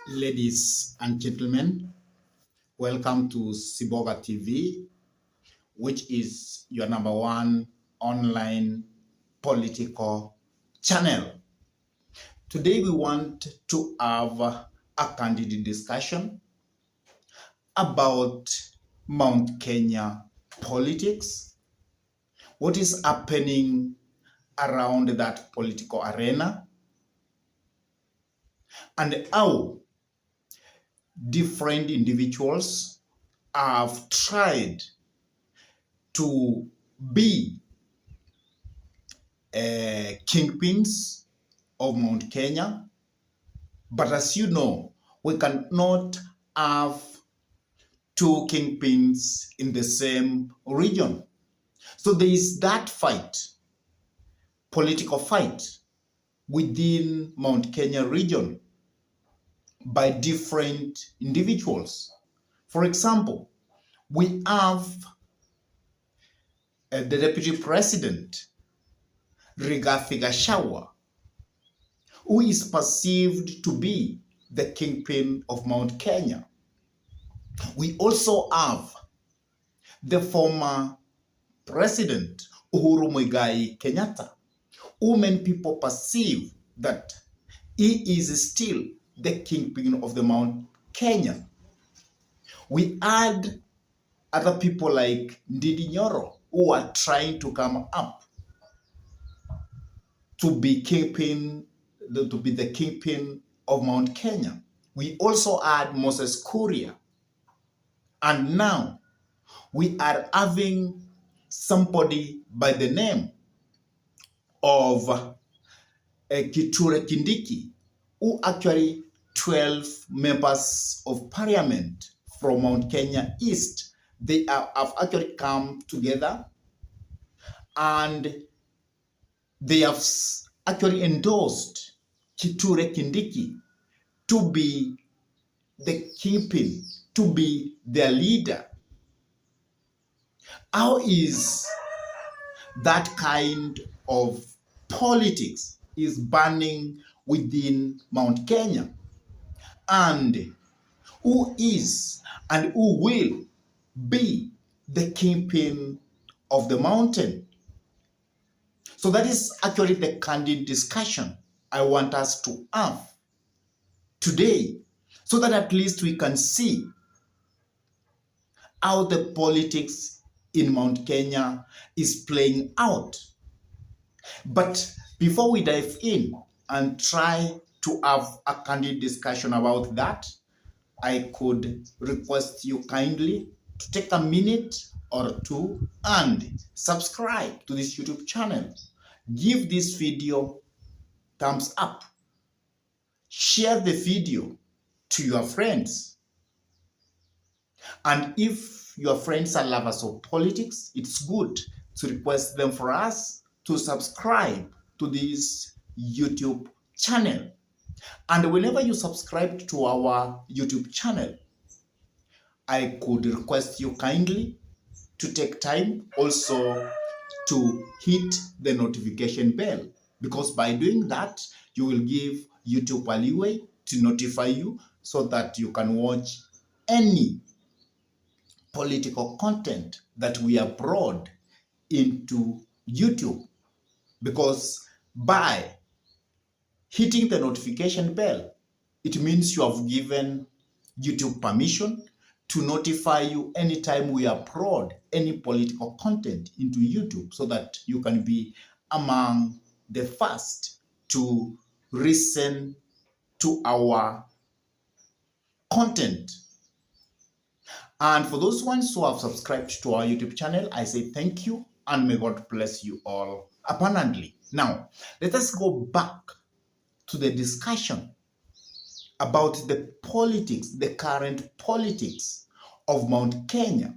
Ladies and gentlemen, welcome to Siboga TV, which is your number one online political channel. Today we want to have a candid discussion about Mount Kenya politics, what is happening around that political arena, and how different individuals have tried to be kingpins of Mount Kenya. But as you know, we cannot have two kingpins in the same region. So there is that fight, political fight within Mount Kenya region by different individuals. For example, we have the deputy president, Rigathi Gachagua, who is perceived to be the kingpin of Mount Kenya. We also have the former president, Uhuru Muigai Kenyatta, who many people perceive that he is still the kingpin of the Mount Kenya. We had other people like Nyoro, who are trying to come up to be the kingpin of Mount Kenya. We also had Moses Kuria. And now we are having somebody by the name of Kindiki, who actually 12 members of parliament from Mount Kenya East, they have actually come together and they have actually endorsed Kindiki to be the kingpin, to be their leader. How is that kind of politics is burning within Mount Kenya? And who is and who will be the kingpin of the mountain? So that is actually the candid discussion I want us to have today, so that at least we can see how the politics in Mount Kenya is playing out. But before we dive in and try to have a candid discussion about that, I could request you kindly to take a minute or two and subscribe to this YouTube channel. Give this video thumbs up. Share the video to your friends. And if your friends are lovers of politics, it's good to request them for us to subscribe to this YouTube channel. And whenever you subscribe to our YouTube channel, I could request you kindly to take time also to hit the notification bell, because by doing that, you will give YouTube a leeway to notify you so that you can watch any political content that we upload into YouTube. Because by hitting the notification bell, it means you have given YouTube permission to notify you anytime we upload any political content into YouTube, so that you can be among the first to listen to our content. And for those ones who have subscribed to our YouTube channel, I say thank you and may God bless you all abundantly. Now, let us go back to the discussion about the politics, the current politics of Mount Kenya.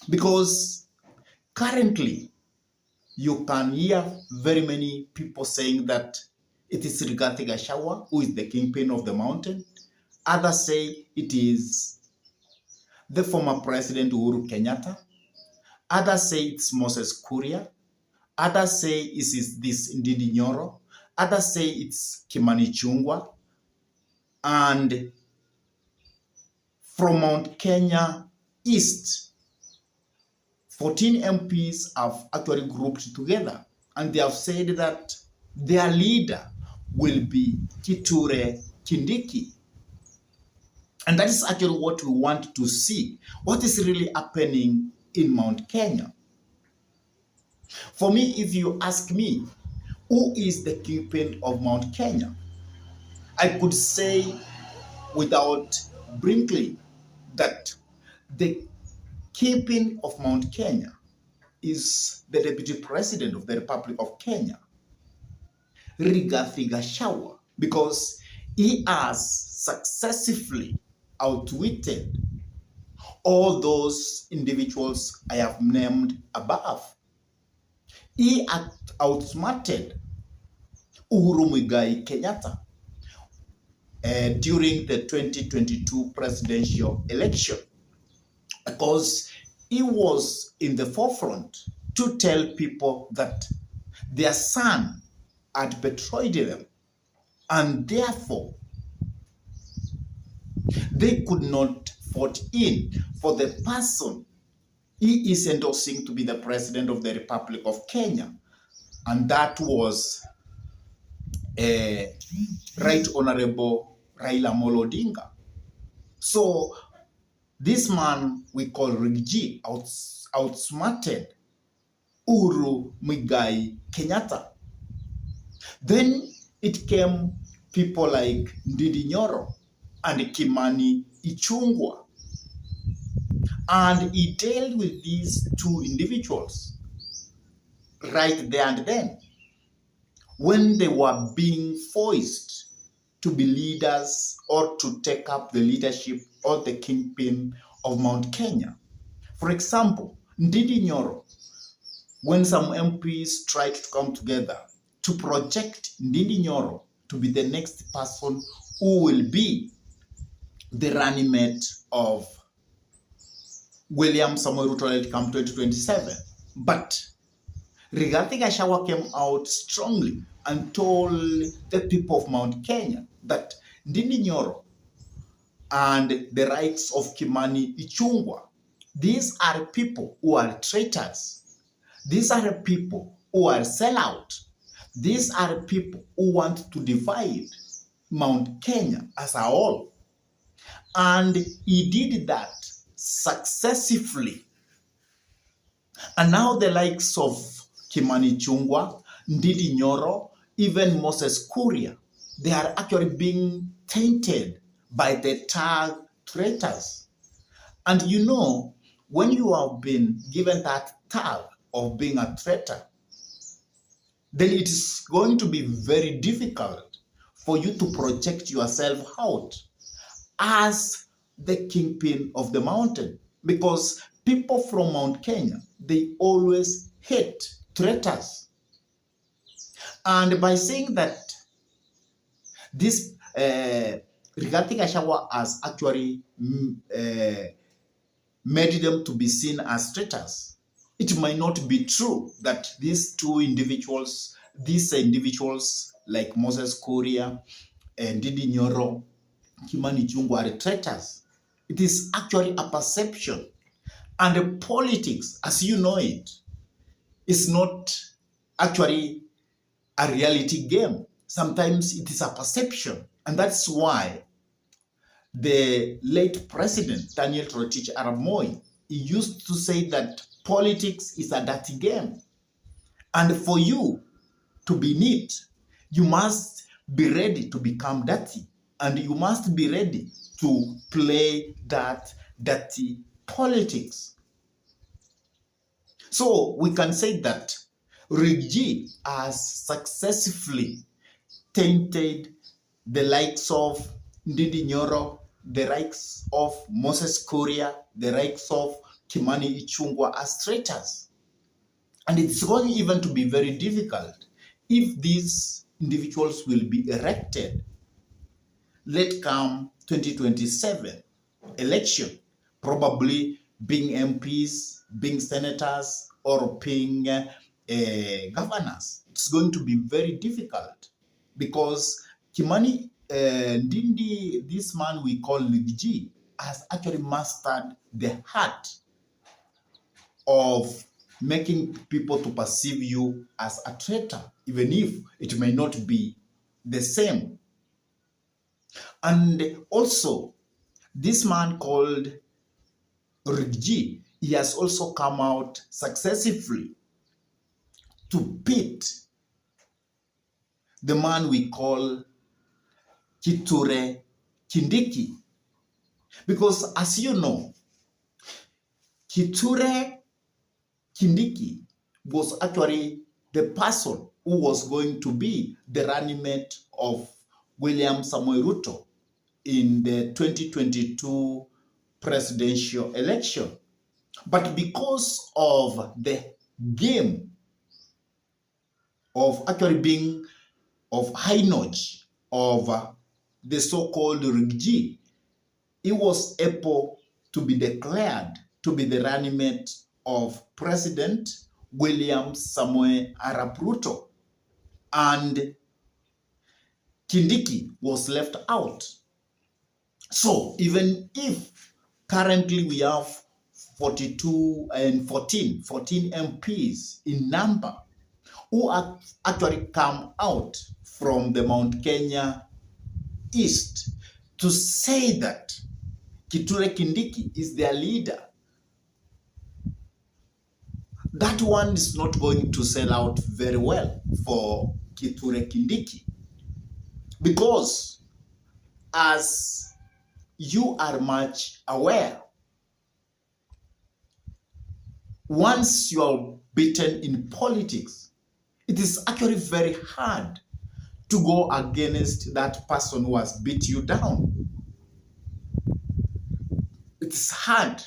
Because currently, you can hear very many people saying that it is Rigathi Gachagua who is the kingpin of the mountain. Others say it is the former president Uhuru Kenyatta. Others say it's Moses Kuria. Others say it is this Nyoro. Others say it's Ichungwa. And from Mount Kenya East, 14 MPs have actually grouped together, and they have said that their leader will be Kithure Kindiki. And that is actually what we want to see. What is really happening in Mount Kenya? For me, if you ask me, who is the kingpin of Mount Kenya? I could say without Brinkley that the kingpin of Mount Kenya is the Deputy President of the Republic of Kenya, Rigathi Gachagua, because he has successfully outwitted all those individuals I have named above. He outsmarted Uhuru Muigai Kenyatta during the 2022 presidential election, because he was in the forefront to tell people that their son had betrayed them, and therefore they could not vote in for the person he is endorsing to be the president of the Republic of Kenya, and that was Right Honorable Raila Amolo Odinga. So this man we call Rigathi outsmarted Uhuru Muigai Kenyatta. Then it came people like Nyoro and Kimani Ichungwa, and he dealt with these two individuals right there and then when they were being forced to be leaders or to take up the leadership or the kingpin of Mount Kenya. For example, Nyoro, when some MPs tried to come together to project Nyoro to be the next person who will be the running mate of William Samoei Ruto come 2027. But Rigathi Gachagua came out strongly and told the people of Mount Kenya that Nyoro and the rights of Kimani Ichungwa, these are people who are traitors. These are people who are sellout. These are people who want to divide Mount Kenya as a whole. And he did that successively. And now the likes of Kimani Ichungwa, Nyoro, even Moses Kuria, they are actually being tainted by the tag traitors. And you know, when you have been given that tag of being a traitor, then it is going to be very difficult for you to project yourself out as the kingpin of the mountain, because people from Mount Kenya, they always hate traitors. And by saying that this Rigathi Gachagua has actually made them to be seen as traitors, it might not be true that these individuals like Moses Kuria and Nyoro, Kimani Ichungwa are traitors. It is actually a perception. And the politics, as you know it, is not actually a reality game. Sometimes it is a perception. And that's why the late president, Daniel Toroitich arap Moi, he used to say that politics is a dirty game. And for you to be neat, you must be ready to become dirty. And you must be ready to play that dirty politics. So we can say that Rigathi has successfully tainted the likes of Nyoro, the likes of Moses Kuria, the likes of Kimani Ichungwa as traitors. And it's going even to be very difficult if these individuals will be elected late come 2027 election, probably being MPs, being senators, or being governors. It's going to be very difficult because Kimani Ndindi, this man we call Rigathi, has actually mastered the heart of making people to perceive you as a traitor, even if it may not be the same. And also, this man called Rigathi, he has also come out successfully to pit the man we call Kindiki. Because as you know, Kindiki was actually the person who was going to be the running mate of William Samoei Ruto in the 2022 presidential election. But because of the game of actually being of high notch of the so-called Rigathi, he was able to be declared to be the running mate of President William Samoei Arap Ruto, and Kindiki was left out. So even if currently we have 42 and 14 MPs in number who actually come out from the Mount Kenya East to say that Kindiki is their leader, that one is not going to sell out very well for Kindiki, because as you are much aware, once you are beaten in politics, it is actually very hard to go against that person who has beat you down. It's hard.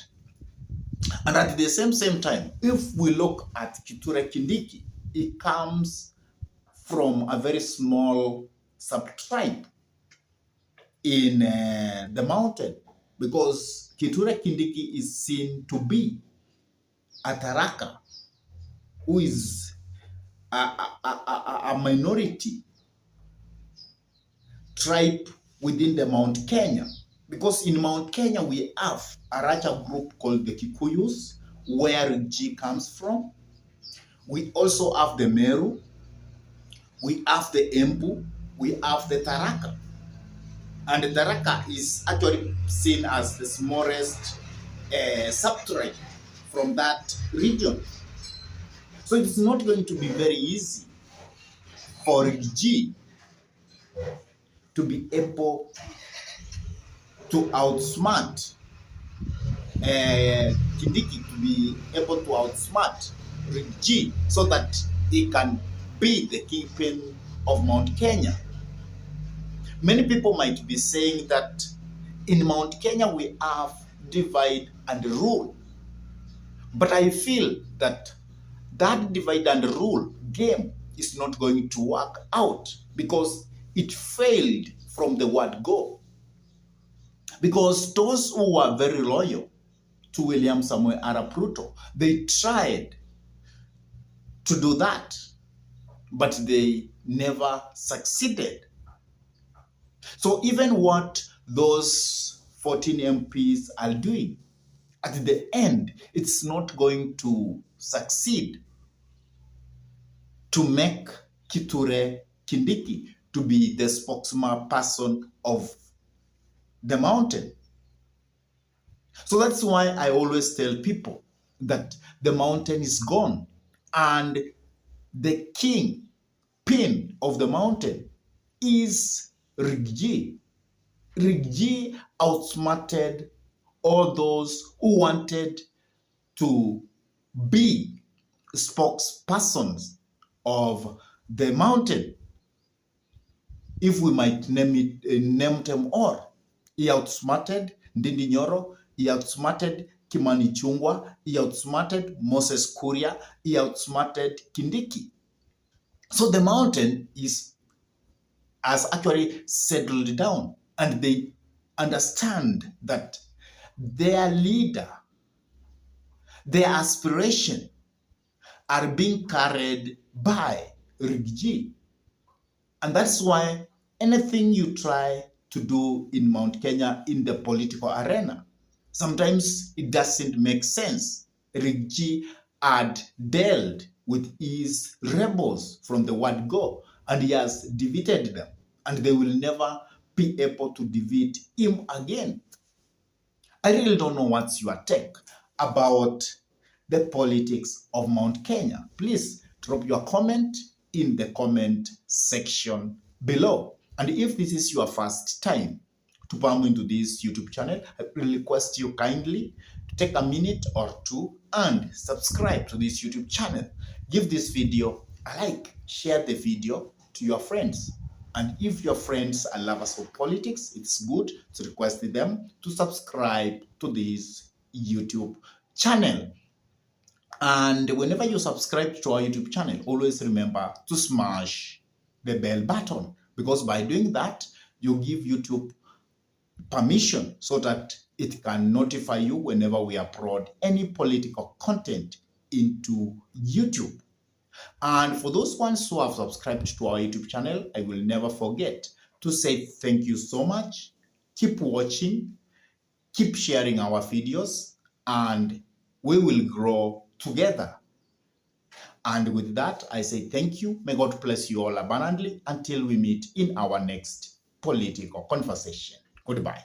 And at the same time, if we look at Kindiki, it comes from a very small sub-tribe in the mountain, because Kindiki is seen to be a Taraka, who is a minority tribe within the Mount Kenya. Because in Mount Kenya, we have a larger group called the Kikuyus, where Rigathi comes from. We also have the Meru, we have the Embu, we have the Taraka. And the Taraka is actually seen as the smallest sub-tribe from that region. So it's not going to be very easy for Rigathi to be able to outsmart Kindiki, to be able to outsmart Rigathi, so that he can be the kingpin of Mount Kenya. Many people might be saying that in Mount Kenya we have divide and rule. But I feel that that divide and rule game is not going to work out, because it failed from the word go. Because those who were very loyal to William Samoei Arap Ruto, they tried to do that, but they never succeeded. So even what those 14 MPs are doing, at the end, it's not going to succeed to make Kindiki to be the spokesman person of the mountain. So that's why I always tell people that the mountain is gone, and the kingpin of the mountain is Rigathi. Rigathi outsmarted all those who wanted to be spokespersons of the mountain, if we might name them all. He outsmarted Ndindi Nyoro, he outsmarted Kimani Ichungwa, he outsmarted Moses Kuria, he outsmarted Kindiki. So the mountain has actually settled down, and they understand that their leader, their aspiration are being carried by Rigathi. And that's why anything you try to do in Mount Kenya in the political arena, sometimes it doesn't make sense. Rigathi had dealt with his rebels from the word go, and he has defeated them, and they will never be able to defeat him again. I really don't know what's your take about the politics of Mount Kenya. Please drop your comment in the comment section below. And if this is your first time to come into this YouTube channel, I request you kindly to take a minute or two and subscribe to this YouTube channel. Give this video a like, share the video to your friends. And if your friends are lovers of politics, it's good to request them to subscribe to this YouTube channel. And whenever you subscribe to our YouTube channel, always remember to smash the bell button, because by doing that, you give YouTube permission so that it can notify you whenever we upload any political content into YouTube. And for those ones who have subscribed to our YouTube channel, I will never forget to say thank you so much. Keep watching, keep sharing our videos, and we will grow together. And with that, I say thank you. May God bless you all abundantly until we meet in our next political conversation. Goodbye.